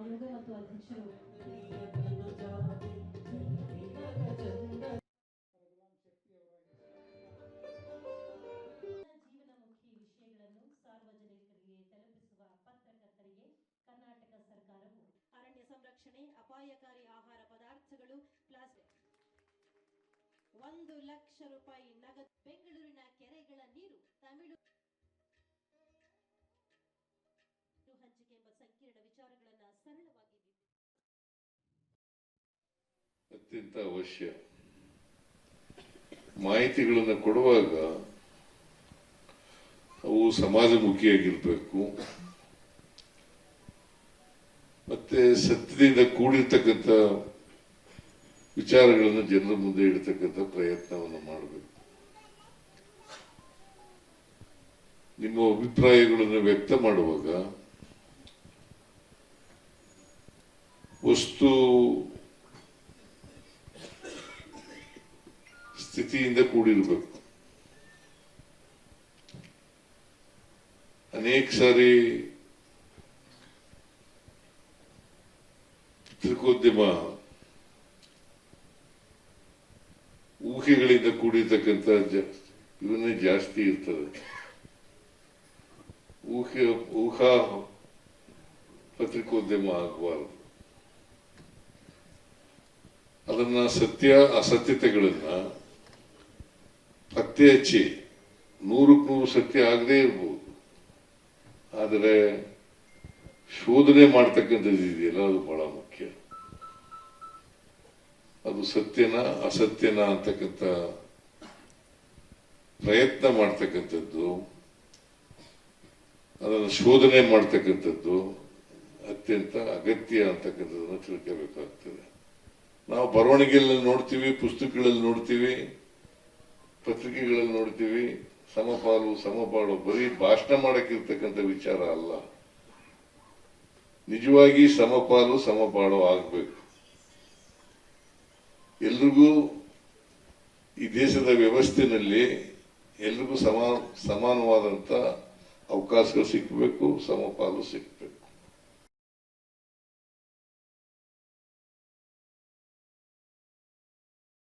ಆಯೋಗ ಮತ್ತು ಅಧ್ಯಕ್ಷರು ಜೀವನಮುಖಿ ವಿಷಯಗಳನ್ನು ಸಾರ್ವಜನಿಕರಿಗೆ ತಲುಪಿಸುವ ಪತ್ರಕರ್ತರಿಗೆ ಕರ್ನಾಟಕ ಸರ್ಕಾರವು ಅರಣ್ಯ ಸಂರಕ್ಷಣೆ, ಅಪಾಯಕಾರಿ ಆಹಾರ ಪದಾರ್ಥಗಳು, ಪ್ಲಾಸ್ಟಿಕ್ 1 ಲಕ್ಷ ರೂಪಾಯಿ ನಗದು. ಬೆಂಗಳೂರಿನ ಕೆರೆಗಳ ನೀರು ತಮಿಳು ಹಂಚಿಕೆ ಎಂಬ ಸಂಕೀರ್ಣ ವಿಚಾರಗಳನ್ನು ಸರಳವಾಗಿ ಅತ್ಯಂತ ಅವಶ್ಯ. ಮಾಹಿತಿಗಳನ್ನು ಕೊಡುವಾಗ ಅವು ಸಮಾಜಮುಖಿಯಾಗಿರ್ಬೇಕು, ಮತ್ತೆ ಸತ್ಯದಿಂದ ಕೂಡಿರ್ತಕ್ಕಂಥ ವಿಚಾರಗಳನ್ನು ಜನರ ಮುಂದೆ ಇಡತಕ್ಕಂಥ ಪ್ರಯತ್ನವನ್ನು ಮಾಡಬೇಕು. ನಿಮ್ಮ ಅಭಿಪ್ರಾಯಗಳನ್ನು ವ್ಯಕ್ತ ಮಾಡುವಾಗ ವಸ್ತು ಸ್ಥಿತಿಯಿಂದ ಕೂಡಿರಬೇಕು. ಅನೇಕ ಸಾರಿ ಪತ್ರಿಕೋದ್ಯಮ ಊಹೆಗಳಿಂದ ಕೂಡಿರ್ತಕ್ಕಂಥ ಇವನ್ನೇ ಜಾಸ್ತಿ ಇರ್ತದೆ. ಊಹಾ ಪತ್ರಿಕೋದ್ಯಮ ಆಗಬಾರದು. ಅದನ್ನ ಸತ್ಯ ಅಸತ್ಯತೆಗಳನ್ನ ಪತ್ತೆ ಹಚ್ಚಿ 100% ಸತ್ಯ ಆಗದೇ ಇರ್ಬೋದು, ಆದರೆ ಶೋಧನೆ ಮಾಡ್ತಕ್ಕಂಥದ್ದು ಇದೆಯಲ್ಲ, ಅದು ಬಹಳ ಮುಖ್ಯ. ಅದು ಸತ್ಯನ ಅಸತ್ಯನ ಅಂತಕ್ಕಂಥ ಪ್ರಯತ್ನ ಮಾಡ್ತಕ್ಕಂಥದ್ದು, ಅದನ್ನು ಶೋಧನೆ ಮಾಡ್ತಕ್ಕಂಥದ್ದು ಅತ್ಯಂತ ಅಗತ್ಯ ಅಂತಕ್ಕಂಥದ್ದನ್ನು ತಿಳ್ಕೋಬೇಕಾಗ್ತದೆ. ನಾವು ಬರವಣಿಗೆಯಲ್ಲಿ ನೋಡ್ತೀವಿ, ಪುಸ್ತಕಗಳಲ್ಲಿ ನೋಡ್ತೀವಿ, ಪತ್ರಿಕೆಗಳಲ್ಲಿ ನೋಡ್ತೀವಿ, ಸಮಪಾಲು ಸಮಪಾಡು ಬರೀ ಭಾಷಣ ಮಾಡಕ್ಕಿರ್ತಕ್ಕಂಥ ವಿಚಾರ ಅಲ್ಲ. ನಿಜವಾಗಿ ಸಮಪಾಲು ಸಮಪಾಡು ಆಗಬೇಕು. ಎಲ್ರಿಗೂ ಈ ದೇಶದ ವ್ಯವಸ್ಥೆಯಲ್ಲಿ ಎಲ್ರಿಗೂ ಸಮಾನವಾದಂತ ಅವಕಾಶಗಳು ಸಿಕ್ಕಬೇಕು, ಸಮಪಾಲು ಸಿಕ್ಕಬೇಕು.